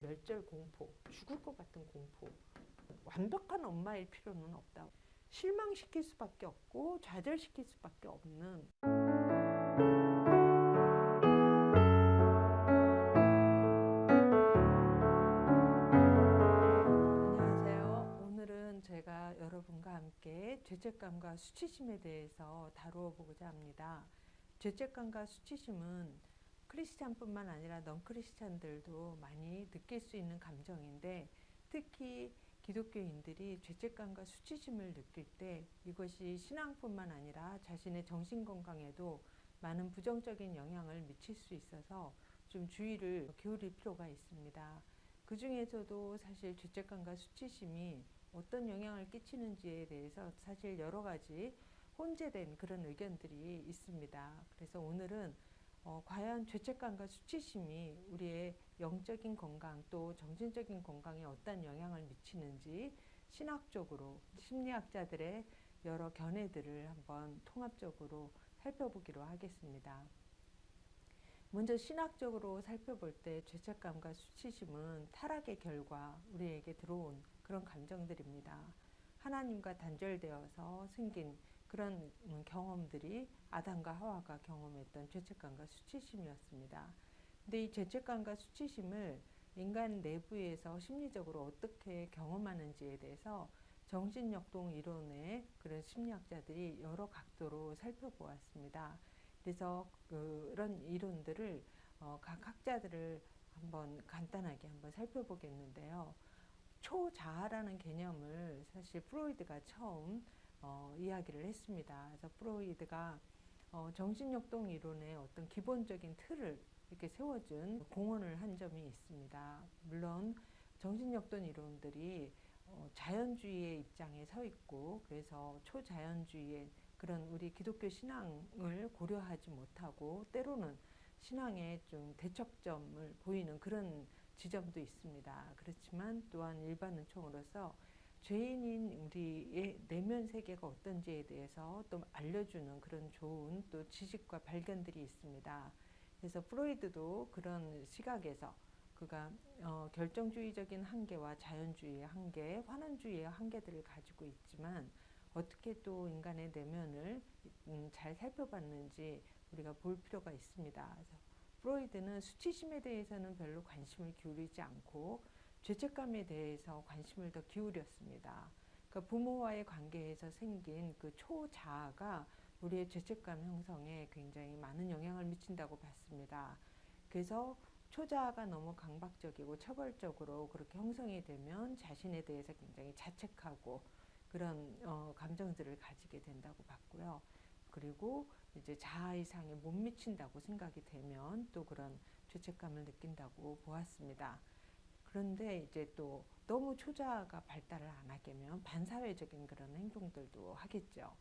멸절 공포, 죽을 것 같은 공포. 완벽한 엄마일 필요는 없다. 실망시킬 수밖에 없고 좌절시킬 수밖에 없는. 안녕하세요. 오늘은 제가 여러분과 함께 죄책감과 수치심에 대해서 다루어 보고자 합니다. 죄책감과 수치심은 크리스찬뿐만 아니라 넌크리스찬들도 많이 느낄 수 있는 감정인데, 특히 기독교인들이 죄책감과 수치심을 느낄 때 이것이 신앙뿐만 아니라 자신의 정신건강에도 많은 부정적인 영향을 미칠 수 있어서 좀 주의를 기울일 필요가 있습니다. 그 중에서도 사실 죄책감과 수치심이 어떤 영향을 끼치는지에 대해서 사실 여러 가지 혼재된 그런 의견들이 있습니다. 그래서 오늘은 과연 죄책감과 수치심이 우리의 영적인 건강 또 정신적인 건강에 어떤 영향을 미치는지 신학적으로 심리학자들의 여러 견해들을 한번 통합적으로 살펴보기로 하겠습니다. 먼저 신학적으로 살펴볼 때 죄책감과 수치심은 타락의 결과 우리에게 들어온 그런 감정들입니다. 하나님과 단절되어서 생긴 그런 경험들이 아담과 하와가 경험했던 죄책감과 수치심이었습니다. 근데 이 죄책감과 수치심을 인간 내부에서 심리적으로 어떻게 경험하는지에 대해서 정신역동 이론의 그런 심리학자들이 여러 각도로 살펴보았습니다. 그래서 그런 이론들을 각 학자들을 한번 간단하게 한번 살펴보겠는데요. 초자아라는 개념을 사실 프로이드가 처음 이야기를 했습니다. 그래서 프로이드가 정신역동 이론의 어떤 기본적인 틀을 이렇게 세워준 공헌을 한 점이 있습니다. 물론 정신역동 이론들이 자연주의의 입장에 서 있고, 그래서 초자연주의의 그런 우리 기독교 신앙을 고려하지 못하고 때로는 신앙에 좀 대척점을 보이는 그런 지점도 있습니다. 그렇지만 또한 일반은총으로서 죄인인 우리의 내면 세계가 어떤지에 대해서 또 알려주는 그런 좋은 또 지식과 발견들이 있습니다. 그래서 프로이드도 그런 시각에서 그가 결정주의적인 한계와 자연주의의 한계, 환원주의의 한계들을 가지고 있지만 어떻게 또 인간의 내면을 잘 살펴봤는지 우리가 볼 필요가 있습니다. 그래서 프로이드는 수치심에 대해서는 별로 관심을 기울이지 않고 죄책감에 대해서 관심을 더 기울였습니다. 그러니까 부모와의 관계에서 생긴 그 초자아가 우리의 죄책감 형성에 굉장히 많은 영향을 미친다고 봤습니다. 그래서 초자아가 너무 강박적이고 처벌적으로 그렇게 형성이 되면 자신에 대해서 굉장히 자책하고 그런 감정들을 가지게 된다고 봤고요. 그리고 이제 자아 이상에 못 미친다고 생각이 되면 또 그런 죄책감을 느낀다고 보았습니다. 그런데 이제 또 너무 초자아가 발달을 안 하게 되면 반사회적인 그런 행동들도 하겠죠.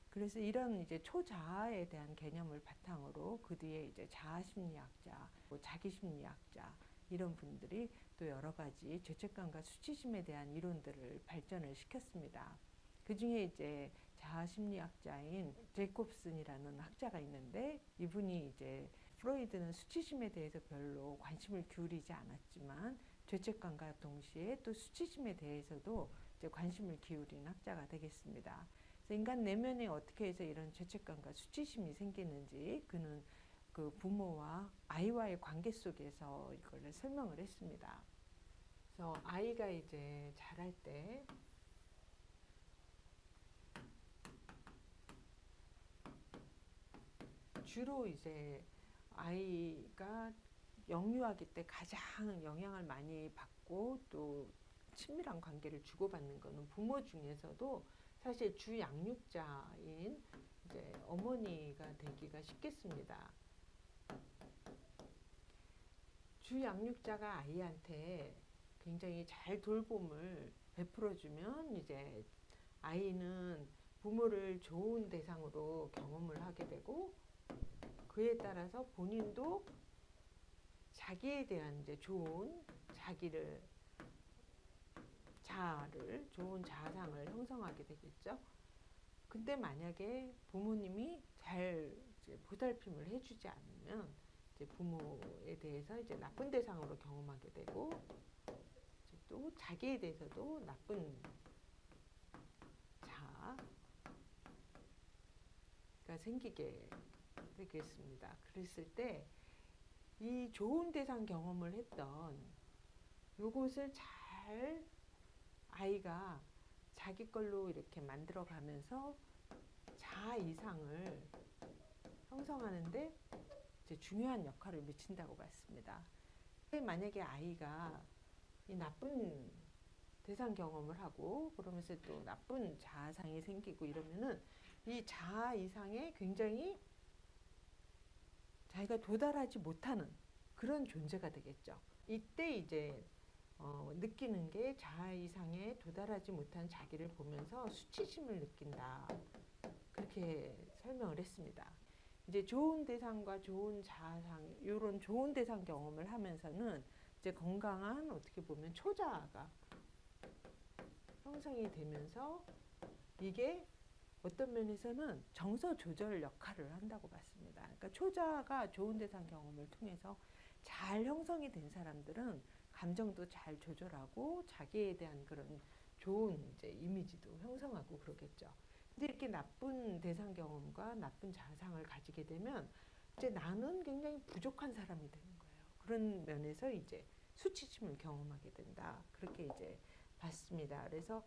그래서 이런 이제 초자아에 대한 개념을 바탕으로 그 뒤에 이제 자아심리학자, 자기심리학자 이런 분들이 또 여러 가지 죄책감과 수치심에 대한 이론들을 발전을 시켰습니다. 그 중에 이제 자아심리학자인 제이콥슨이라는 학자가 있는데, 이분이 이제 프로이드는 수치심에 대해서 별로 관심을 기울이지 않았지만 죄책감과 동시에 또 수치심에 대해서도 이제 관심을 기울인 학자가 되겠습니다. 그래서 인간 내면에 어떻게 해서 이런 죄책감과 수치심이 생기는지 그는 그 부모와 아이와의 관계 속에서 이걸 설명을 했습니다. 그래서 아이가 이제 자랄 때 주로 이제 아이가 영유아기 때 가장 영향을 많이 받고 또 친밀한 관계를 주고받는 것은 부모 중에서도 사실 주 양육자인 이제 어머니가 되기가 쉽겠습니다. 주 양육자가 아이한테 굉장히 잘 돌봄을 베풀어주면 이제 아이는 부모를 좋은 대상으로 경험을 하게 되고, 그에 따라서 본인도 자기에 대한 이제 좋은 자기를 자아를 좋은 자아상을 형성하게 되겠죠. 근데 만약에 부모님이 잘 이제 보살핌을 해주지 않으면 이제 부모에 대해서 이제 나쁜 대상으로 경험하게 되고, 이제 또 자기에 대해서도 나쁜 자가 생기게 되겠습니다. 그랬을 때 이 좋은 대상 경험을 했던 요것을 잘 아이가 자기 걸로 이렇게 만들어 가면서 자아 이상을 형성하는데 이제 중요한 역할을 미친다고 봤습니다. 만약에 아이가 이 나쁜 대상 경험을 하고 그러면서 또 나쁜 자아상이 생기고 이러면은 이 자아 이상에 굉장히 자기가 도달하지 못하는 그런 존재가 되겠죠. 이때 이제 느끼는 게 자아 이상에 도달하지 못한 자기를 보면서 수치심을 느낀다. 그렇게 설명을 했습니다. 이제 좋은 대상과 좋은 자아상, 이런 좋은 대상 경험을 하면서는 이제 건강한 어떻게 보면 초자아가 형성이 되면서 이게 어떤 면에서는 정서 조절 역할을 한다고 봤습니다. 그러니까 초자가 좋은 대상 경험을 통해서 잘 형성이 된 사람들은 감정도 잘 조절하고 자기에 대한 그런 좋은 이제 이미지도 형성하고 그러겠죠. 근데 이렇게 나쁜 대상 경험과 나쁜 자상을 가지게 되면 이제 나는 굉장히 부족한 사람이 되는 거예요. 그런 면에서 이제 수치심을 경험하게 된다. 그렇게 이제 봤습니다. 그래서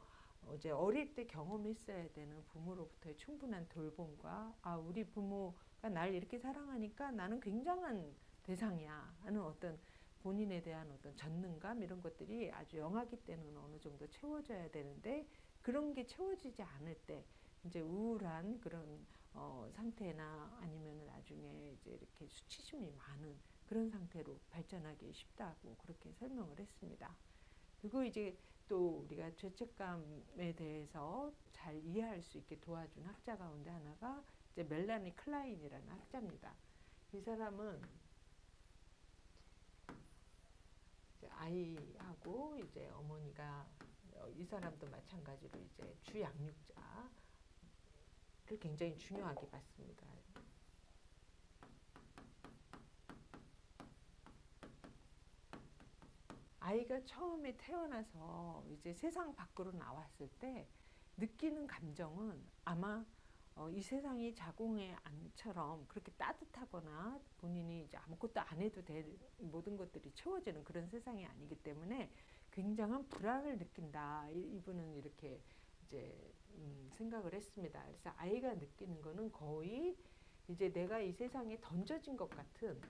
이제 어릴 때 경험했어야 되는 부모로부터의 충분한 돌봄과 우리 부모가 날 이렇게 사랑하니까 나는 굉장한 대상이야 하는 어떤 본인에 대한 어떤 전능감 이런 것들이 아주 영아기 때는 어느 정도 채워져야 되는데 그런 게 채워지지 않을 때 이제 우울한 그런 상태나 아니면 나중에 이제 이렇게 수치심이 많은 그런 상태로 발전하기 쉽다고 그렇게 설명을 했습니다. 그리고 이제 또 우리가 죄책감에 대해서 잘 이해할 수 있게 도와준 학자 가운데 하나가 이제 멜라니 클라인이라는 학자입니다. 이 사람은 이제 아이하고 이제 어머니가 이 사람도 마찬가지로 이제 주양육자를 굉장히 중요하게 봤습니다. 아이가 처음에 태어나서 이제 세상 밖으로 나왔을 때 느끼는 감정은 아마 이 세상이 자궁의 안처럼 그렇게 따뜻하거나 본인이 이제 아무것도 안 해도 될 모든 것들이 채워지는 그런 세상이 아니기 때문에 굉장한 불안을 느낀다. 이분은 이렇게 이제 생각을 했습니다. 그래서 아이가 느끼는 거는 거의 이제 내가 이 세상에 던져진 것 같은,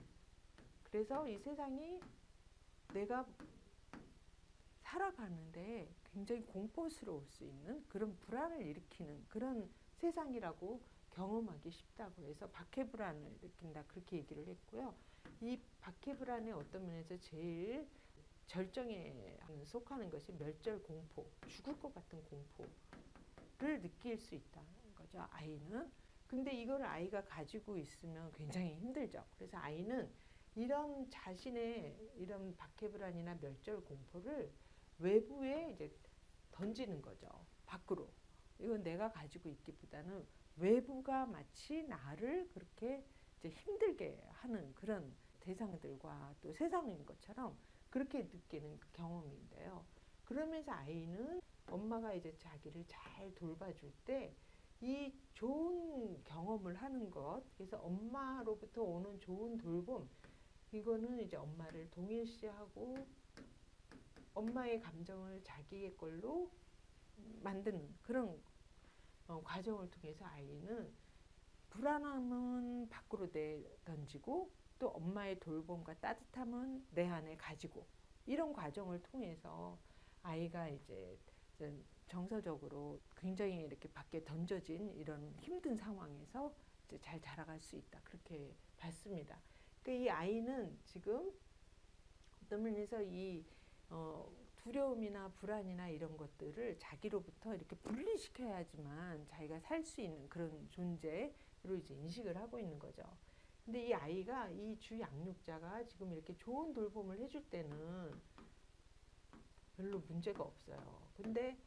그래서 이 세상이 내가 살아가는데 굉장히 공포스러울 수 있는 그런 불안을 일으키는 그런 세상이라고 경험하기 쉽다고 해서 박해불안을 느낀다 그렇게 얘기를 했고요. 이 박해불안의 어떤 면에서 제일 절정에 속하는 것이 멸절공포, 죽을 것 같은 공포를 느낄 수 있다는 거죠. 아이는. 근데 이걸 아이가 가지고 있으면 굉장히 힘들죠. 그래서 아이는 이런 자신의 이런 박해불안이나 멸절공포를 외부에 이제 던지는 거죠. 밖으로. 이건 내가 가지고 있기보다는 외부가 마치 나를 그렇게 이제 힘들게 하는 그런 대상들과 또 세상인 것처럼 그렇게 느끼는 그 경험인데요. 그러면서 아이는 엄마가 이제 자기를 잘 돌봐줄 때 이 좋은 경험을 하는 것, 그래서 엄마로부터 오는 좋은 돌봄, 이거는 이제 엄마를 동일시하고 엄마의 감정을 자기의 걸로 만드는 그런 과정을 통해서 아이는 불안함은 밖으로 내던지고 또 엄마의 돌봄과 따뜻함은 내 안에 가지고 이런 과정을 통해서 아이가 이제 정서적으로 굉장히 이렇게 밖에 던져진 이런 힘든 상황에서 이제 잘 자라갈 수 있다 그렇게 봤습니다. 그러니까 이 아이는 지금 어떤 면에서 이 두려움이나 불안이나 이런 것들을 자기로부터 이렇게 분리시켜야지만 자기가 살 수 있는 그런 존재로 이제 인식을 하고 있는 거죠. 근데 이 아이가 이 주양육자가 지금 이렇게 좋은 돌봄을 해줄 때는 별로 문제가 없어요. 근데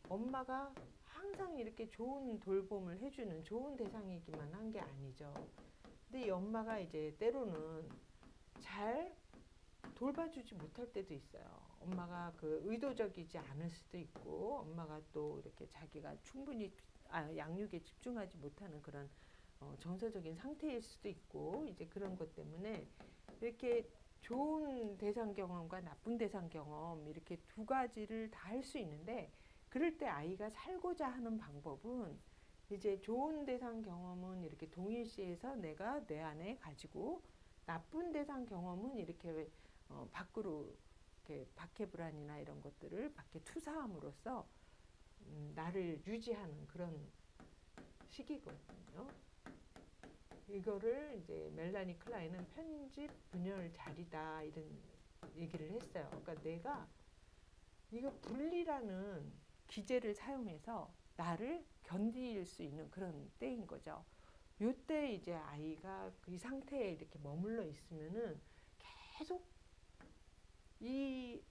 엄마가 항상 이렇게 좋은 돌봄을 해주는 좋은 대상이기만 한 게 아니죠. 근데 이 엄마가 이제 때로는 잘 돌봐주지 못할 때도 있어요. 엄마가 그 의도적이지 않을 수도 있고, 엄마가 또 이렇게 자기가 충분히 양육에 집중하지 못하는 그런 정서적인 상태일 수도 있고, 이제 그런 것 때문에 이렇게 좋은 대상 경험과 나쁜 대상 경험 이렇게 두 가지를 다 할 수 있는데, 그럴 때 아이가 살고자 하는 방법은 이제 좋은 대상 경험은 이렇게 동일시해서 내가 내 안에 가지고, 나쁜 대상 경험은 이렇게 밖으로 이렇게 밖의 불안이나 이런 것들을 밖에 투사함으로써 나를 유지하는 그런 시기거든요. 이거를 이제 멜라니 클라인은 편집 분열 자리다 이런 얘기를 했어요. 그러니까 내가 이거 분리라는 기제를 사용해서 나를 견딜 수 있는 그런 때인 거죠. 요때 이제 아이가 이 상태에 이렇게 머물러 있으면은 계속 이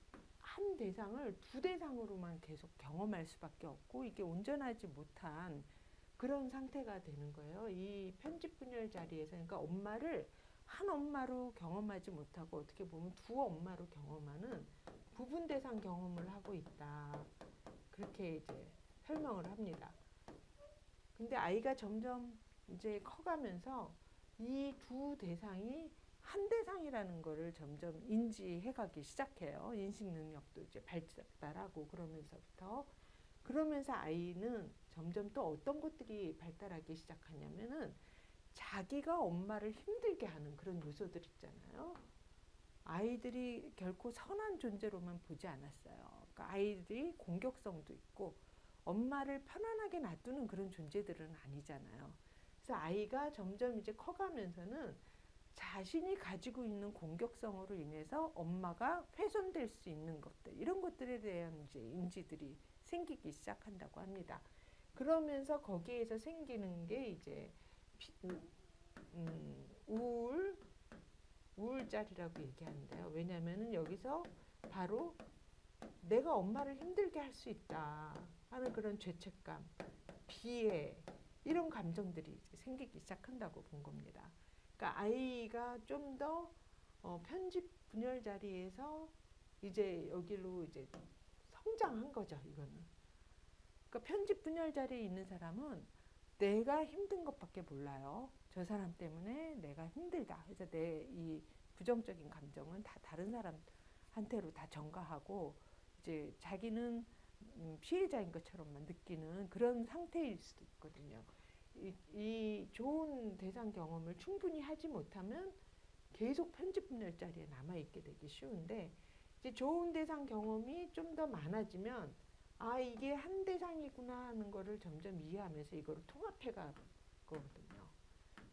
한 대상을 두 대상으로만 계속 경험할 수밖에 없고, 이게 온전하지 못한 그런 상태가 되는 거예요. 이 편집 분열 자리에서, 그러니까 엄마를 한 엄마로 경험하지 못하고 어떻게 보면 두 엄마로 경험하는 부분 대상 경험을 하고 있다. 그렇게 이제 설명을 합니다. 근데 아이가 점점 이제 커가면서 이 두 대상이 한 대상이라는 거를 점점 인지해가기 시작해요. 인식 능력도 이제 발달하고 그러면서 아이는 점점 또 어떤 것들이 발달하기 시작하냐면은 자기가 엄마를 힘들게 하는 그런 요소들 있잖아요. 아이들이 결코 선한 존재로만 보지 않았어요. 그러니까 아이들이 공격성도 있고 엄마를 편안하게 놔두는 그런 존재들은 아니잖아요. 그래서 아이가 점점 이제 커가면서는 자신이 가지고 있는 공격성으로 인해서 엄마가 훼손될 수 있는 것들, 이런 것들에 대한 이제 인지들이 생기기 시작한다고 합니다. 그러면서 거기에서 생기는 게 이제 우울자리라고 얘기하는데요. 왜냐하면 여기서 바로 내가 엄마를 힘들게 할 수 있다 하는 그런 죄책감, 비애, 이런 감정들이 이제 생기기 시작한다고 본 겁니다. 그러니까 아이가 좀 더 편집 분열 자리에서 이제 여기로 이제 성장한 거죠, 이거는. 그러니까 편집 분열 자리에 있는 사람은 내가 힘든 것밖에 몰라요. 저 사람 때문에 내가 힘들다. 그래서 내 이 부정적인 감정은 다 다른 사람한테로 다 전가하고 이제 자기는 피해자인 것처럼만 느끼는 그런 상태일 수도 있거든요. 이 좋은 대상 경험을 충분히 하지 못하면 계속 편집 분열 자리에 남아 있게 되기 쉬운데, 이제 좋은 대상 경험이 좀 더 많아지면 아, 이게 한 대상이구나 하는 거를 점점 이해하면서 이거를 통합해 가거든요.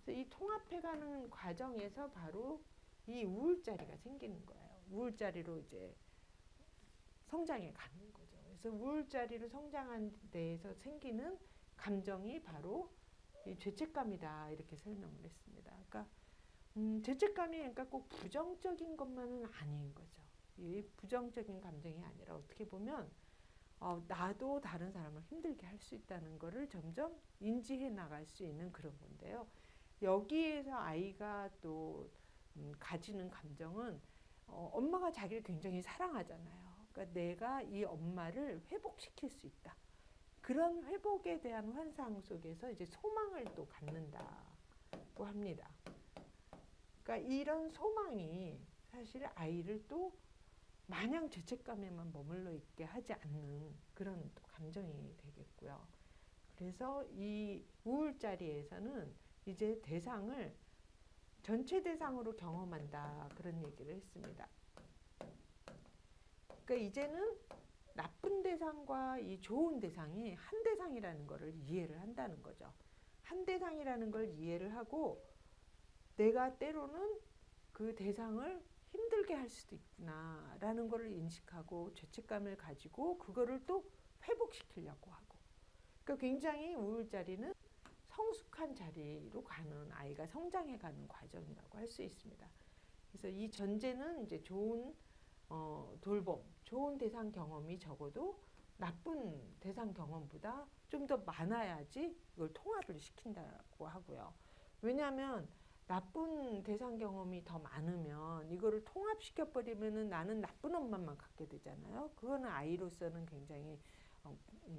그래서 이 통합해 가는 과정에서 바로 이 우울자리가 생기는 거예요. 우울자리로 이제 성장해 가는 거죠. 그래서 우울자리로 성장한 데에서 생기는 감정이 바로 이 죄책감이다, 이렇게 설명을 했습니다. 그러니까 죄책감이 그러니까 꼭 부정적인 것만은 아닌 거죠. 이 부정적인 감정이 아니라 어떻게 보면 나도 다른 사람을 힘들게 할 수 있다는 거를 점점 인지해 나갈 수 있는 그런 건데요. 여기에서 아이가 또 가지는 감정은 엄마가 자기를 굉장히 사랑하잖아요. 그러니까 내가 이 엄마를 회복시킬 수 있다. 그런 회복에 대한 환상 속에서 이제 소망을 또 갖는다고 합니다. 그러니까 이런 소망이 사실 아이를 또 마냥 죄책감에만 머물러 있게 하지 않는 그런 또 감정이 되겠고요. 그래서 이 우울자리에서는 이제 대상을 전체 대상으로 경험한다, 그런 얘기를 했습니다. 그러니까 이제는 나쁜 대상과 이 좋은 대상이 한 대상이라는 것을 이해를 한다는 거죠. 한 대상이라는 걸 이해를 하고 내가 때로는 그 대상을 힘들게 할 수도 있구나라는 것을 인식하고 죄책감을 가지고 그거를 또 회복시키려고 하고. 그러니까 굉장히 우울자리는 성숙한 자리로 가는, 아이가 성장해가는 과정이라고 할 수 있습니다. 그래서 이 전제는 이제 좋은 돌봄, 좋은 대상 경험이 적어도 나쁜 대상 경험보다 좀 더 많아야지 이걸 통합을 시킨다고 하고요. 왜냐하면 나쁜 대상 경험이 더 많으면 이거를 통합시켜 버리면은 나는 나쁜 엄마만 갖게 되잖아요. 그거는 아이로서는 굉장히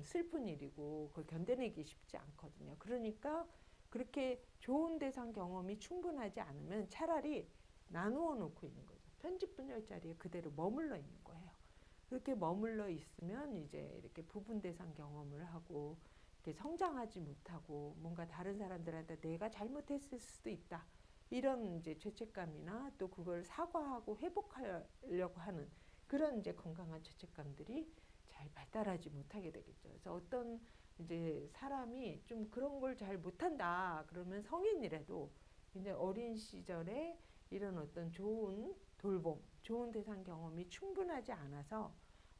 슬픈 일이고 그걸 견뎌내기 쉽지 않거든요. 그러니까 그렇게 좋은 대상 경험이 충분하지 않으면 차라리 나누어 놓고 있는 거죠. 편집분열 자리에 그대로 머물러 있는 거예요. 그렇게 머물러 있으면 이제 이렇게 부분 대상 경험을 하고 이렇게 성장하지 못하고 뭔가 다른 사람들한테 내가 잘못했을 수도 있다. 이런 이제 죄책감이나 또 그걸 사과하고 회복하려고 하는 그런 이제 건강한 죄책감들이 잘 발달하지 못하게 되겠죠. 그래서 어떤 이제 사람이 좀 그런 걸 잘 못한다 그러면 성인이라도 이제 어린 시절에 이런 어떤 좋은 돌봄, 좋은 대상 경험이 충분하지 않아서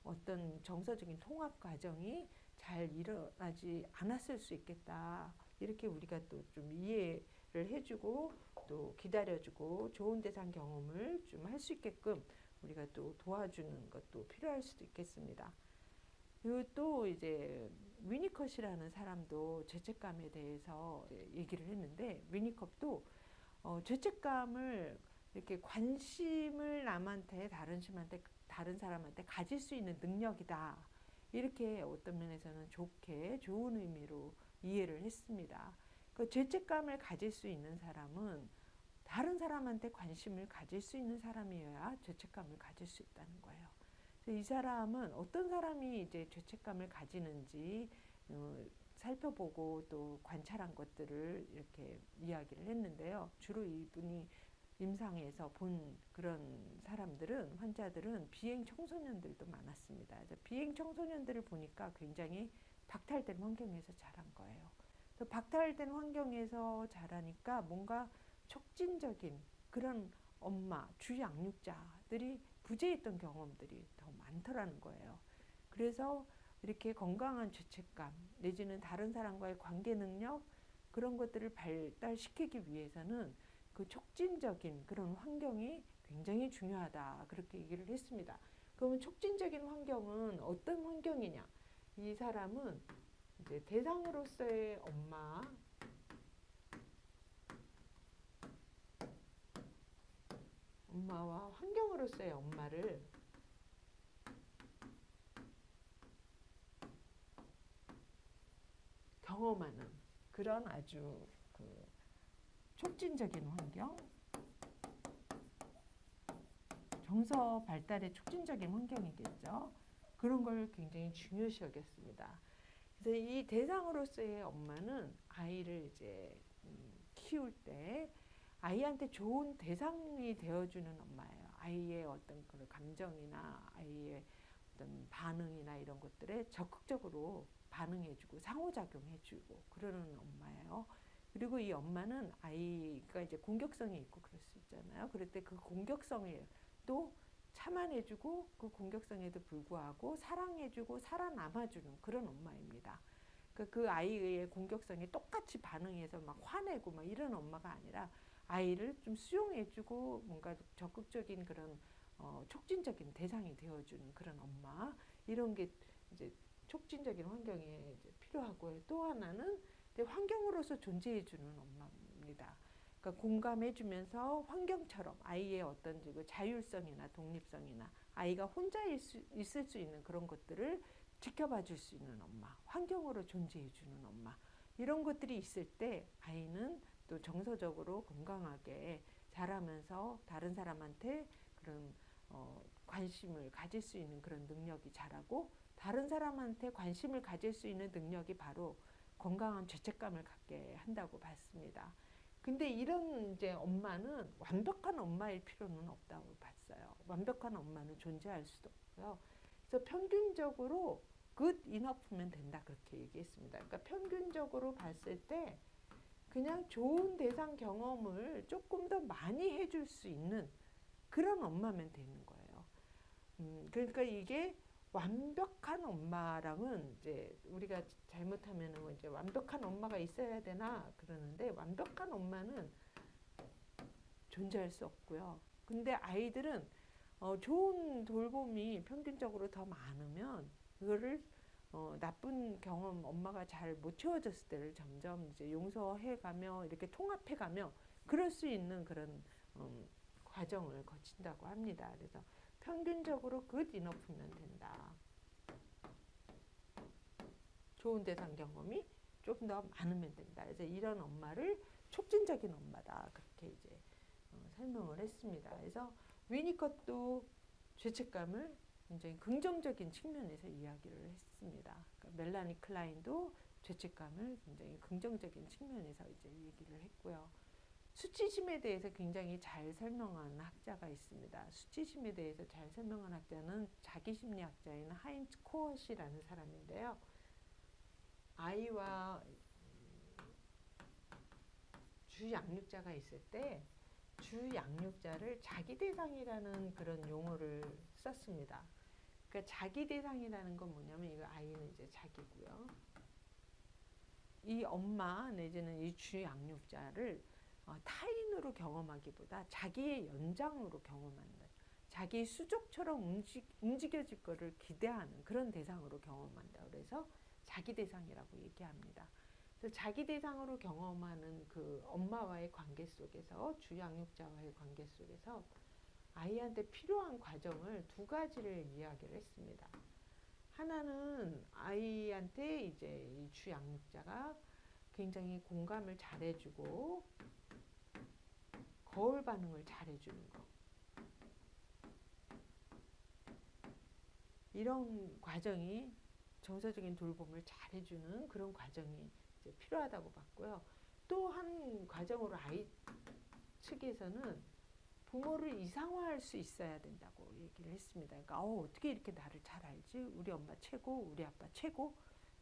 어떤 정서적인 통합 과정이 잘 일어나지 않았을 수 있겠다. 이렇게 우리가 또 좀 이해를 해주고 또 기다려주고 좋은 대상 경험을 좀 할 수 있게끔 우리가 또 도와주는 것도 필요할 수도 있겠습니다. 그리고 또 이제 위니컷이라는 사람도 죄책감에 대해서 얘기를 했는데 위니컷도 죄책감을 이렇게 관심을 남한테 다른 사람한테 가질 수 있는 능력이다. 이렇게 어떤 면에서는 좋은 의미로 이해를 했습니다. 그 죄책감을 가질 수 있는 사람은 다른 사람한테 관심을 가질 수 있는 사람이어야 죄책감을 가질 수 있다는 거예요. 이 사람은 어떤 사람이 이제 죄책감을 가지는지 살펴보고 또 관찰한 것들을 이렇게 이야기를 했는데요. 주로 이분이 임상에서 본 그런 사람들은 환자들은 비행 청소년들도 많았습니다. 비행 청소년들을 보니까 굉장히 박탈된 환경에서 자란 거예요. 그래서 박탈된 환경에서 자라니까 뭔가 촉진적인 그런 엄마, 주양육자들이 부재했던 경험들이 더 많더라는 거예요. 그래서 이렇게 건강한 죄책감 내지는 다른 사람과의 관계 능력 그런 것들을 발달시키기 위해서는 그 촉진적인 그런 환경이 굉장히 중요하다. 그렇게 얘기를 했습니다. 그러면 촉진적인 환경은 어떤 환경이냐? 이 사람은 이제 대상으로서의 엄마와 환경으로서의 엄마를 경험하는 그런 아주 그 촉진적인 환경, 정서 발달의 촉진적인 환경이겠죠. 그런 걸 굉장히 중요시 여겼습니다. 그래서 이 대상으로서의 엄마는 아이를 이제 키울 때 아이한테 좋은 대상이 되어주는 엄마예요. 아이의 어떤 그런 감정이나 아이의 어떤 반응이나 이런 것들에 적극적으로 반응해주고 상호작용해주고 그러는 엄마예요. 그리고 이 엄마는 아이가 이제 공격성이 있고 그럴 수 있잖아요. 그럴 때 그 공격성에 또 참아내주고 그 공격성에도 불구하고 사랑해주고 살아남아주는 그런 엄마입니다. 그 아이의 공격성에 똑같이 반응해서 막 화내고 막 이런 엄마가 아니라 아이를 좀 수용해주고 뭔가 적극적인 그런 촉진적인 대상이 되어주는 그런 엄마 이런 게 이제 촉진적인 환경에 이제 필요하고요. 또 하나는 환경으로서 존재해주는 엄마입니다. 그러니까 공감해주면서 환경처럼 아이의 어떤 자율성이나 독립성이나 아이가 혼자 있을 수 있는 그런 것들을 지켜봐 줄 수 있는 엄마, 환경으로 존재해 주는 엄마 이런 것들이 있을 때 아이는 또 정서적으로 건강하게 자라면서 다른 사람한테 그런 관심을 가질 수 있는 그런 능력이 자라고 다른 사람한테 관심을 가질 수 있는 능력이 바로 건강한 죄책감을 갖게 한다고 봤습니다. 근데 이런 이제 엄마는 완벽한 엄마일 필요는 없다고 봤어요. 완벽한 엄마는 존재할 수도 없고요. 그래서 평균적으로 good enough면 된다 그렇게 얘기했습니다. 그러니까 평균적으로 봤을 때 그냥 좋은 대상 경험을 조금 더 많이 해줄 수 있는 그런 엄마면 되는 거예요. 그러니까 이게 완벽한 엄마랑은 이제 우리가 잘못하면은 이제 완벽한 엄마가 있어야 되나 그러는데 완벽한 엄마는 존재할 수 없고요. 근데 아이들은 좋은 돌봄이 평균적으로 더 많으면 그거를 나쁜 경험 엄마가 잘 못 채워줬을 때를 점점 이제 용서해가며 이렇게 통합해가며 그럴 수 있는 그런 과정을 거친다고 합니다. 그래서 평균적으로 good enough면 된다. 좋은 대상 경험이 좀 더 많으면 된다. 그래서 이런 엄마를 촉진적인 엄마다. 그렇게 이제 설명을 했습니다. 그래서 위니컷도 죄책감을 굉장히 긍정적인 측면에서 이야기를 했습니다. 그러니까 멜라니 클라인도 죄책감을 굉장히 긍정적인 측면에서 이제 얘기를 했고요. 수치심에 대해서 굉장히 잘 설명한 학자가 있습니다. 수치심에 대해서 잘 설명한 학자는 자기심리학자인 하인츠 코엇이라는 사람인데요. 아이와 주양육자가 있을 때 주양육자를 자기 대상이라는 그런 용어를 썼습니다. 그러니까 자기 대상이라는 건 뭐냐면 이거 아이는 이제 자기고요. 이 엄마 내지는 이 주양육자를 타인으로 경험하기보다 자기의 연장으로 경험한다. 자기 수족처럼 움직여질 거를 기대하는 그런 대상으로 경험한다. 그래서 자기 대상이라고 얘기합니다. 그래서 자기 대상으로 경험하는 그 엄마와의 관계 속에서 주양육자와의 관계 속에서 아이한테 필요한 과정을 두 가지를 이야기를 했습니다. 하나는 아이한테 이제 이 주양육자가 굉장히 공감을 잘해주고 거울 반응을 잘해주는 거. 이런 과정이 정서적인 돌봄을 잘해주는 그런 과정이 이제 필요하다고 봤고요. 또 한 과정으로 아이 측에서는 부모를 이상화할 수 있어야 된다고 얘기를 했습니다. 그러니까 어떻게 이렇게 나를 잘 알지? 우리 엄마 최고, 우리 아빠 최고.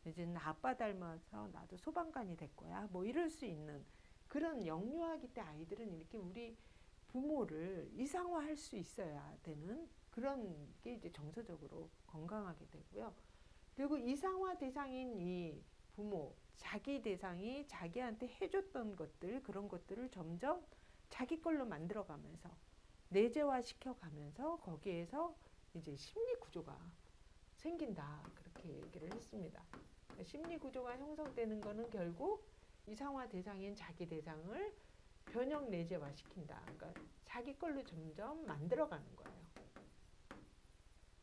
이제는 아빠 닮아서 나도 소방관이 될 거야. 뭐 이럴 수 있는 그런 영유아기 때 아이들은 이렇게 우리 부모를 이상화할 수 있어야 되는 그런 게 이제 정서적으로 건강하게 되고요. 그리고 이상화 대상인 이 부모, 자기 대상이 자기한테 해줬던 것들, 그런 것들을 점점 자기 걸로 만들어가면서 내재화 시켜가면서 거기에서 이제 심리 구조가 생긴다. 그렇게 얘기를 했습니다. 심리 구조가 형성되는 거는 결국 이상화 대상인 자기 대상을 변형 내재화 시킨다. 그러니까 자기 걸로 점점 만들어가는 거예요.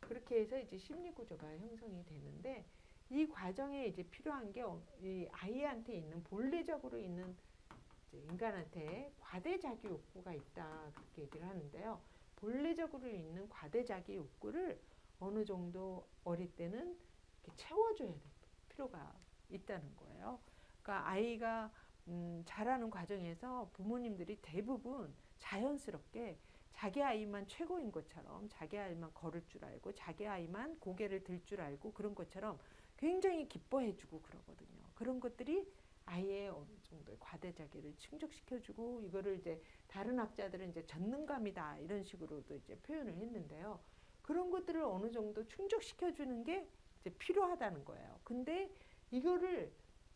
그렇게 해서 이제 심리 구조가 형성이 되는데 이 과정에 이제 필요한 게 이 아이한테 있는 본래적으로 있는 인간한테 과대자기 욕구가 있다. 그렇게 얘기를 하는데요. 본래적으로 있는 과대자기 욕구를 어느 정도 어릴 때는 이렇게 채워줘야 될 필요가 있다는 거예요. 그러니까 아이가 자라는 과정에서 부모님들이 대부분 자연스럽게 자기 아이만 최고인 것처럼 자기 아이만 걸을 줄 알고 자기 아이만 고개를 들 줄 알고 그런 것처럼 굉장히 기뻐해주고 그러거든요. 그런 것들이 아이의 어느 정도의 과대자기를 충족시켜주고 이거를 이제 다른 학자들은 이제 전능감이다 이런 식으로도 이제 표현을 했는데요. 그런 것들을 어느 정도 충족시켜주는 게 이제 필요하다는 거예요. 근데 이거를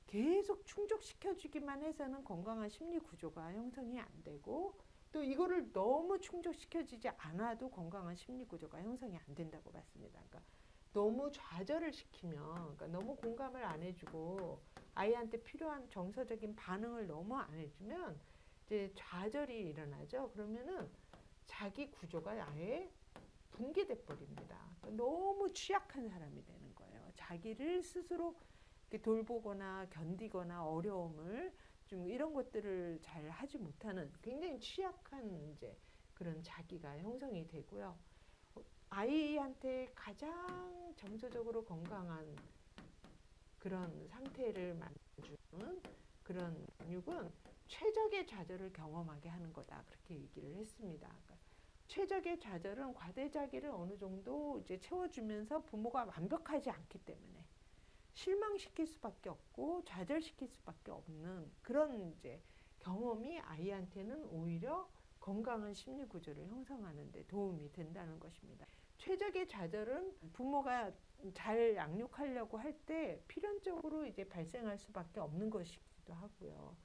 계속 충족시켜주기만 해서는 건강한 심리 구조가 형성이 안 되고 또 이거를 너무 충족시켜주지 않아도 건강한 심리 구조가 형성이 안 된다고 봤습니다. 그러니까 너무 좌절을 시키면, 그러니까 너무 공감을 안 해주고 아이한테 필요한 정서적인 반응을 너무 안 해주면 이제 좌절이 일어나죠. 그러면은 자기 구조가 아예 붕괴돼 버립니다. 그러니까 너무 취약한 사람이 되는 거예요. 자기를 스스로 돌보거나 견디거나 어려움을 좀 이런 것들을 잘 하지 못하는 굉장히 취약한 이제 그런 자기가 형성이 되고요. 아이한테 가장 정서적으로 건강한 그런 상태를 만들어주는 그런 교육은 최적의 좌절을 경험하게 하는 거다. 그렇게 얘기를 했습니다. 그러니까 최적의 좌절은 과대자기를 어느 정도 이제 채워주면서 부모가 완벽하지 않기 때문에 실망시킬 수밖에 없고 좌절시킬 수밖에 없는 그런 이제 경험이 아이한테는 오히려 건강한 심리 구조를 형성하는 데 도움이 된다는 것입니다. 최적의 좌절은 부모가 잘 양육하려고 할 때 필연적으로 이제 발생할 수밖에 없는 것이기도 하고요.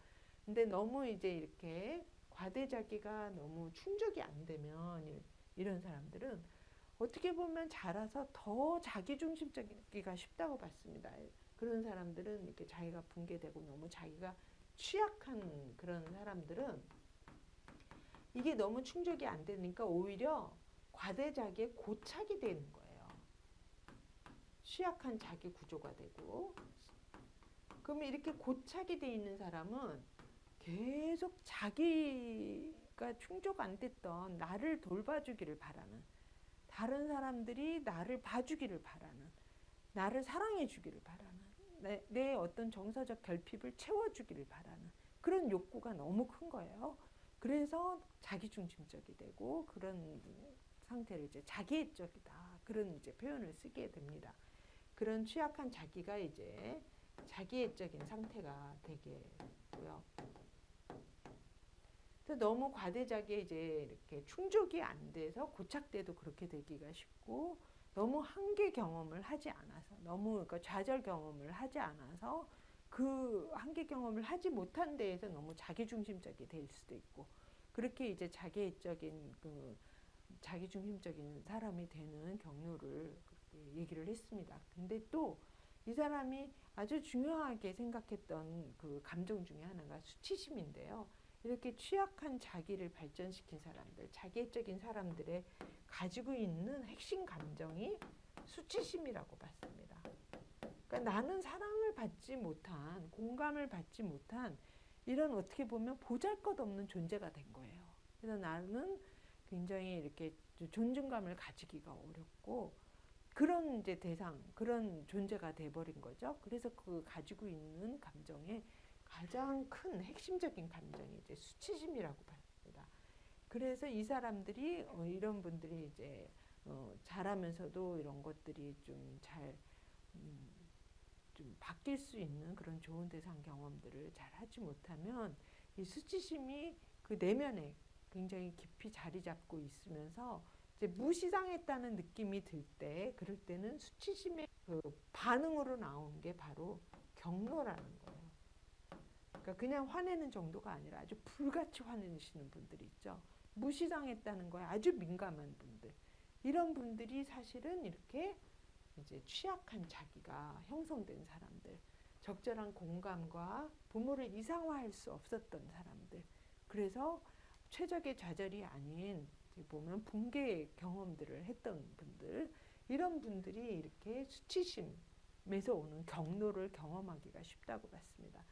근데 너무 이제 이렇게 과대자기가 너무 충족이 안 되면 이런 사람들은 어떻게 보면 자라서 더 자기중심적이기가 쉽다고 봤습니다. 그런 사람들은 이렇게 자기가 붕괴되고 너무 자기가 취약한 그런 사람들은 이게 너무 충족이 안 되니까 오히려 과대자기에 고착이 되는 거예요. 취약한 자기 구조가 되고. 그러면 이렇게 고착이 돼 있는 사람은 계속 자기가 충족 안 됐던 나를 돌봐주기를 바라는, 다른 사람들이 나를 봐주기를 바라는, 나를 사랑해주기를 바라는, 내 어떤 정서적 결핍을 채워주기를 바라는 그런 욕구가 너무 큰 거예요. 그래서 자기중심적이 되고 그런 상태를 이제 자기애적이다, 그런 이제 표현을 쓰게 됩니다. 그런 취약한 자기가 이제 자기애적인 상태가 되겠고요. 너무 과대자기에 이제 이렇게 충족이 안 돼서 고착돼도 그렇게 되기가 쉽고, 너무 한계 경험을 하지 않아서, 너무 그러니까 좌절 경험을 하지 않아서 그 한계 경험을 하지 못한 데에서 너무 자기중심적이 될 수도 있고, 그렇게 이제 자기애적인 자기중심적인 사람이 되는 경로를 그렇게 얘기를 했습니다. 근데 또 이 사람이 아주 중요하게 생각했던 그 감정 중에 하나가 수치심인데요. 이렇게 취약한 자기를 발전시킨 사람들, 자기애적인 사람들의 가지고 있는 핵심 감정이 수치심이라고 봤습니다. 그러니까 나는 사랑을 받지 못한, 공감을 받지 못한 이런 어떻게 보면 보잘것없는 존재가 된 거예요. 그래서 나는 굉장히 이렇게 존중감을 가지기가 어렵고 그런 이제 대상, 그런 존재가 돼버린 거죠. 그래서 그 가지고 있는 감정의 가장 큰 핵심적인 감정이 이제 수치심이라고 봤습니다. 그래서 이 사람들이 이런 분들이 이제 잘하면서도 이런 것들이 좀 잘 좀 바뀔 수 있는 그런 좋은 대상 경험들을 잘 하지 못하면 이 수치심이 그 내면에 굉장히 깊이 자리 잡고 있으면서 이제 무시당했다는 느낌이 들 때, 그럴 때는 수치심의 그 반응으로 나오는 게 바로 경로라는 거예요. 그러니까 그냥 화내는 정도가 아니라 아주 불같이 화내시는 분들이 있죠. 무시당했다는 거에 아주 민감한 분들. 이런 분들이 사실은 이렇게 이제 취약한 자기가 형성된 사람들, 적절한 공감과 부모를 이상화할 수 없었던 사람들, 그래서 최적의 좌절이 아닌 보면 붕괴 경험들을 했던 분들, 이런 분들이 이렇게 수치심에서 오는 경로를 경험하기가 쉽다고 봤습니다.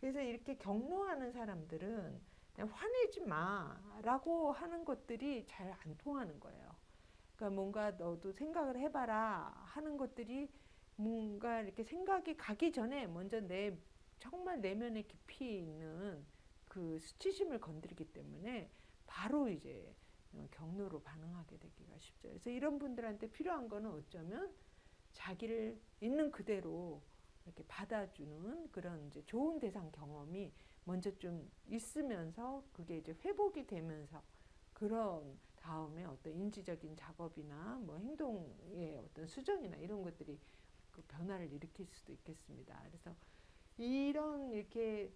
그래서 이렇게 경로하는 사람들은 그냥 화내지 마라고 하는 것들이 잘 안 통하는 거예요. 그러니까 뭔가 너도 생각을 해봐라 하는 것들이 뭔가 이렇게 생각이 가기 전에 먼저 정말 내면에 깊이 있는 그 수치심을 건드리기 때문에 바로 이제 경로로 반응하게 되기가 쉽죠. 그래서 이런 분들한테 필요한 거는 어쩌면 자기를 있는 그대로 이렇게 받아주는 그런 이제 좋은 대상 경험이 먼저 좀 있으면서 그게 이제 회복이 되면서 그런 다음에 어떤 인지적인 작업이나 뭐 행동의 어떤 수정이나 이런 것들이 그 변화를 일으킬 수도 있겠습니다. 그래서 이런 이렇게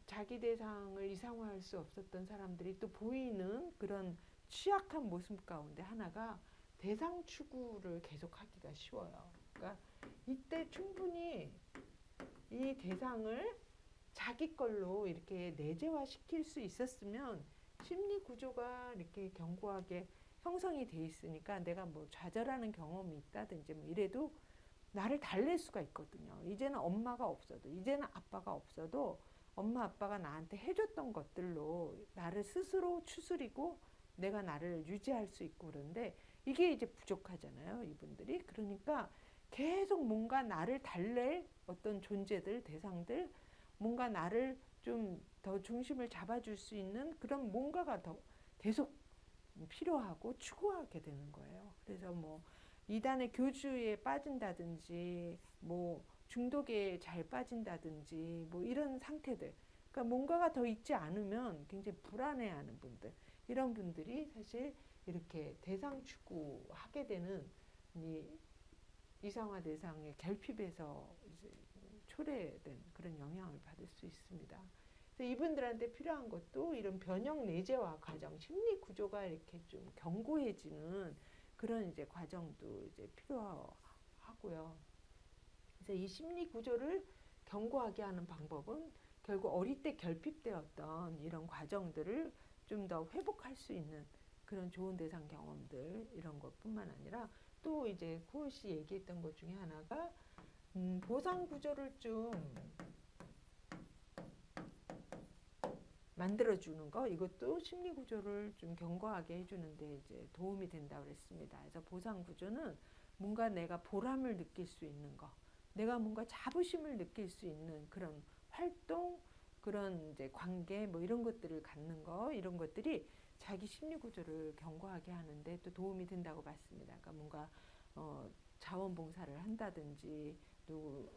자기 대상을 이상화할 수 없었던 사람들이 또 보이는 그런 취약한 모습 가운데 하나가 대상 추구를 계속하기가 쉬워요. 그러니까 이때 충분히 이 대상을 자기 걸로 이렇게 내재화시킬 수 있었으면 심리 구조가 이렇게 견고하게 형성이 돼 있으니까 내가 뭐 좌절하는 경험이 있다든지 뭐 이래도 나를 달랠 수가 있거든요. 이제는 엄마가 없어도, 이제는 아빠가 없어도 엄마 아빠가 나한테 해줬던 것들로 나를 스스로 추스리고 내가 나를 유지할 수 있고, 그런데 이게 이제 부족하잖아요, 이분들이. 그러니까 계속 뭔가 나를 달랠 어떤 존재들, 대상들, 뭔가 나를 좀 더 중심을 잡아줄 수 있는 그런 뭔가가 더 계속 필요하고 추구하게 되는 거예요. 그래서 뭐 이단의 교주에 빠진다든지 뭐 중독에 잘 빠진다든지 뭐 이런 상태들, 그러니까 뭔가가 더 있지 않으면 굉장히 불안해하는 분들, 이런 분들이 사실 이렇게 대상 추구하게 되는 이 이상화 대상의 결핍에서 이제 초래된 그런 영향을 받을 수 있습니다. 그래서 이분들한테 필요한 것도 이런 변형 내재화 과정, 심리 구조가 이렇게 좀 견고해지는 그런 이제 과정도 이제 필요하고요. 그래서 이 심리 구조를 견고하게 하는 방법은 결국 어릴 때 결핍되었던 이런 과정들을 좀 더 회복할 수 있는 그런 좋은 대상 경험들 이런 것뿐만 아니라 또 이제 코엇이 얘기했던 것 중에 하나가 보상 구조를 좀 만들어주는 거, 이것도 심리 구조를 좀 견고하게 해주는데 이제 도움이 된다고 그랬습니다. 그래서 보상 구조는 뭔가 내가 보람을 느낄 수 있는 거, 내가 뭔가 자부심을 느낄 수 있는 그런 활동, 그런 이제 관계 뭐 이런 것들을 갖는 거, 이런 것들이 자기 심리 구조를 견고하게 하는데 또 도움이 된다고 봤습니다. 그러니까 뭔가 자원봉사를 한다든지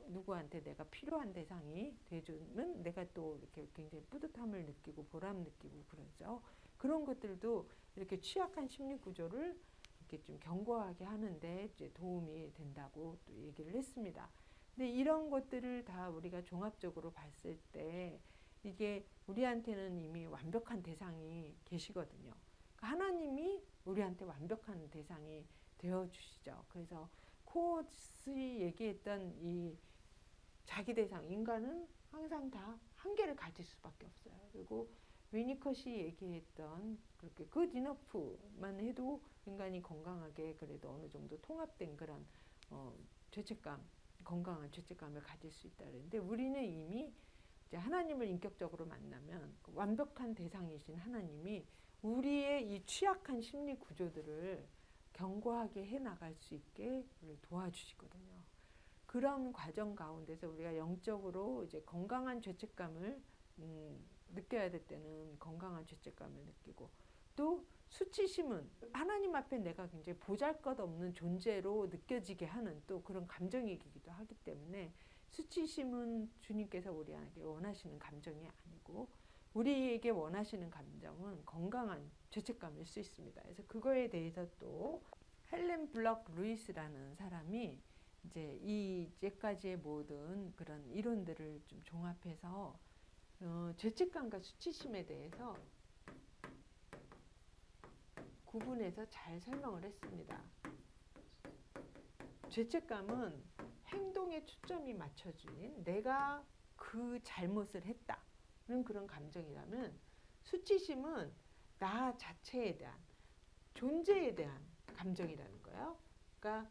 누구한테 내가 필요한 대상이 돼주면 내가 또 이렇게 굉장히 뿌듯함을 느끼고 보람 느끼고 그러죠. 그런 것들도 이렇게 취약한 심리 구조를 이렇게 좀 견고하게 하는데 이제 도움이 된다고 또 얘기를 했습니다. 근데 이런 것들을 다 우리가 종합적으로 봤을 때 이게 우리한테는 이미 완벽한 대상이 계시거든요. 그러니까 하나님이 우리한테 완벽한 대상이 되어 주시죠. 그래서 코엇이 얘기했던 이 자기 대상, 인간은 항상 다 한계를 가질 수밖에 없어요. 그리고 위니컷이 얘기했던 그렇게 good enough만 해도 인간이 건강하게 그래도 어느 정도 통합된 그런 죄책감, 건강한 죄책감을 가질 수 있다 그랬는데 우리는 이미 이제 하나님을 인격적으로 만나면 그 완벽한 대상이신 하나님이 우리의 이 취약한 심리 구조들을 견고하게 해 나갈 수 있게 도와주시거든요. 그런 과정 가운데서 우리가 영적으로 이제 건강한 죄책감을 느껴야 될 때는 건강한 죄책감을 느끼고, 또 수치심은 하나님 앞에 내가 굉장히 보잘것없는 존재로 느껴지게 하는 또 그런 감정이기도 하기 때문에 수치심은 주님께서 우리에게 원하시는 감정이 아니고 우리에게 원하시는 감정은 건강한 죄책감일 수 있습니다. 그래서 그거에 대해서 또 헬렌 블럭 루이스라는 사람이 이제 이제까지의 모든 그런 이론들을 좀 종합해서 죄책감과 수치심에 대해서 구분해서 잘 설명을 했습니다. 죄책감은 행동에 초점이 맞춰진 내가 그 잘못을 했다는 그런 감정이라면, 수치심은 나 자체에 대한 존재에 대한 감정이라는 거예요. 그러니까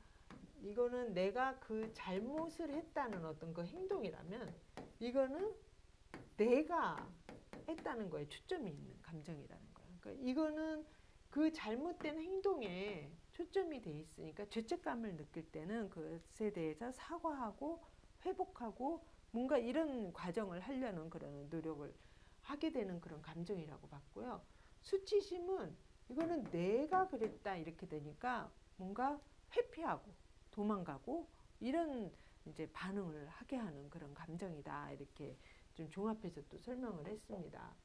이거는 내가 그 잘못을 했다는 어떤 그 행동이라면 이거는 내가 했다는 거에 초점이 있는 감정이라는 거예요. 그러니까 이거는 그 잘못된 행동에 초점이 돼 있으니까 죄책감을 느낄 때는 그것에 대해서 사과하고 회복하고 뭔가 이런 과정을 하려는 그런 노력을 하게 되는 그런 감정이라고 봤고요. 수치심은 이거는 내가 그랬다 이렇게 되니까 뭔가 회피하고 도망가고 이런 이제 반응을 하게 하는 그런 감정이다, 이렇게 좀 종합해서 또 설명을 했습니다.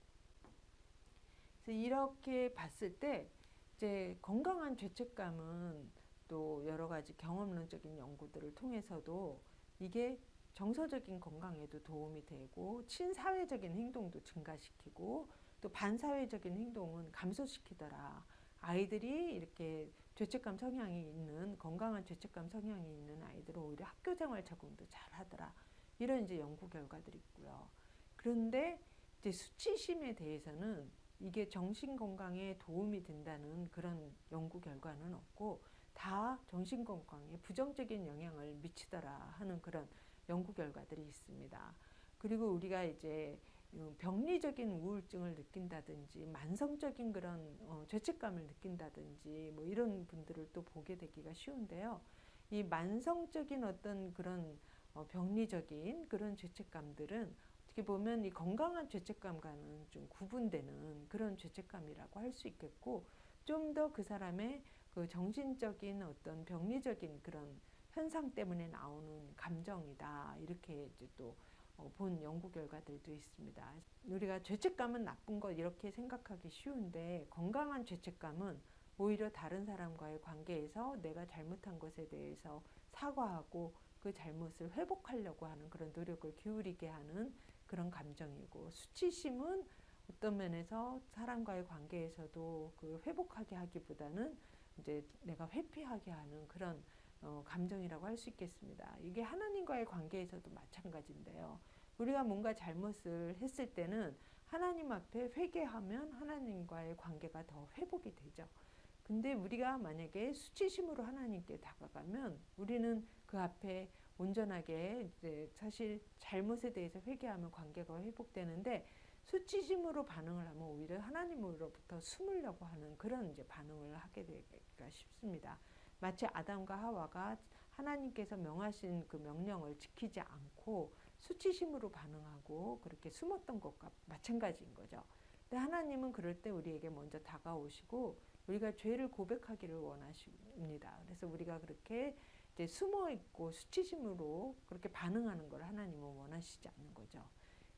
그래서 이렇게 봤을 때 이제 건강한 죄책감은 또 여러 가지 경험론적인 연구들을 통해서도 이게 정서적인 건강에도 도움이 되고 친사회적인 행동도 증가시키고 또 반사회적인 행동은 감소시키더라. 아이들이 이렇게 죄책감 성향이 있는, 건강한 죄책감 성향이 있는 아이들은 오히려 학교 생활 적응도 잘 하더라. 이런 이제 연구 결과들이 있고요. 그런데 이제 수치심에 대해서는 이게 정신 건강에 도움이 된다는 그런 연구 결과는 없고 다 정신 건강에 부정적인 영향을 미치더라 하는 그런 연구 결과들이 있습니다. 그리고 우리가 이제 병리적인 우울증을 느낀다든지 만성적인 그런 죄책감을 느낀다든지 뭐 이런 분들을 또 보게 되기가 쉬운데요. 이 만성적인 어떤 그런 병리적인 그런 죄책감들은 어떻게 보면 이 건강한 죄책감과는 좀 구분되는 그런 죄책감이라고 할 수 있겠고, 좀 더 그 사람의 그 정신적인 어떤 병리적인 그런 현상 때문에 나오는 감정이다, 이렇게 이제 또 본 연구 결과들도 있습니다. 우리가 죄책감은 나쁜 것 이렇게 생각하기 쉬운데 건강한 죄책감은 오히려 다른 사람과의 관계에서 내가 잘못한 것에 대해서 사과하고 그 잘못을 회복하려고 하는 그런 노력을 기울이게 하는 그런 감정이고, 수치심은 어떤 면에서 사람과의 관계에서도 그 회복하게 하기보다는 이제 내가 회피하게 하는 그런 감정이라고 할 수 있겠습니다. 이게 하나님과의 관계에서도 마찬가지인데요. 우리가 뭔가 잘못을 했을 때는 하나님 앞에 회개하면 하나님과의 관계가 더 회복이 되죠. 근데 우리가 만약에 수치심으로 하나님께 다가가면 우리는 그 앞에 온전하게 이제 사실 잘못에 대해서 회개하면 관계가 회복되는데 수치심으로 반응을 하면 오히려 하나님으로부터 숨으려고 하는 그런 이제 반응을 하게 되기가 쉽습니다. 마치 아담과 하와가 하나님께서 명하신 그 명령을 지키지 않고 수치심으로 반응하고 그렇게 숨었던 것과 마찬가지인 거죠. 근데 하나님은 그럴 때 우리에게 먼저 다가오시고 우리가 죄를 고백하기를 원하십니다. 그래서 우리가 그렇게 이제 숨어 있고 수치심으로 그렇게 반응하는 걸 하나님은 원하시지 않는 거죠.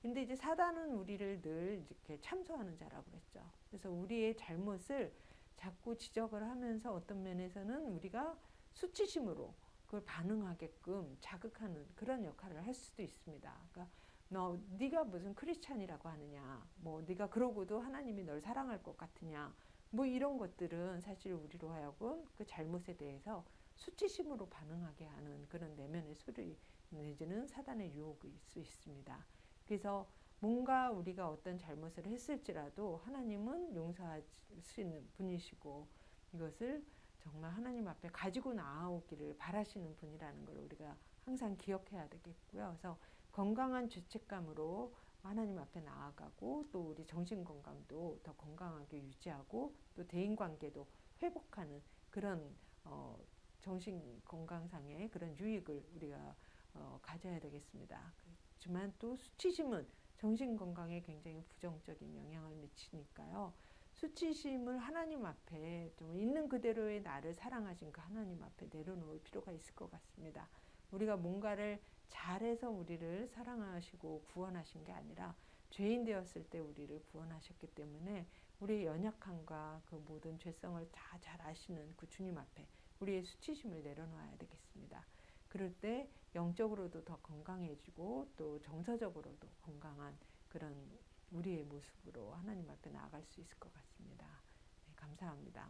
근데 이제 사단은 우리를 늘 이렇게 참소하는 자라고 그랬죠. 그래서 우리의 잘못을 자꾸 지적을 하면서 어떤 면에서는 우리가 수치심으로 그걸 반응하게끔 자극하는 그런 역할을 할 수도 있습니다. 그러니까 네가 무슨 크리스찬이라고 하느냐, 뭐 네가 그러고도 하나님이 널 사랑할 것 같으냐, 뭐 이런 것들은 사실 우리로 하여금 그 잘못에 대해서 수치심으로 반응하게 하는 그런 내면의 소리 내지는 사단의 유혹일 수 있습니다. 그래서 뭔가 우리가 어떤 잘못을 했을지라도 하나님은 용서하시는 분이시고 이것을 정말 하나님 앞에 가지고 나오기를 바라시는 분이라는 걸 우리가 항상 기억해야 되겠고요. 그래서 건강한 죄책감으로 하나님 앞에 나아가고 또 우리 정신 건강도 더 건강하게 유지하고 또 대인 관계도 회복하는 그런 정신 건강상의 그런 유익을 우리가 가져야 되겠습니다. 그렇지만 또 수치심은 정신 건강에 굉장히 부정적인 영향을 미치니까요. 수치심을 하나님 앞에 좀 있는 그대로의 나를 사랑하신 그 하나님 앞에 내려놓을 필요가 있을 것 같습니다. 우리가 뭔가를 잘해서 우리를 사랑하시고 구원하신 게 아니라 죄인 되었을 때 우리를 구원하셨기 때문에 우리의 연약함과 그 모든 죄성을 다 잘 아시는 그 주님 앞에 우리의 수치심을 내려놓아야 되겠습니다. 그럴 때 영적으로도 더 건강해지고 또 정서적으로도 건강한 그런 우리의 모습으로 하나님 앞에 나아갈 수 있을 것 같습니다. 네, 감사합니다.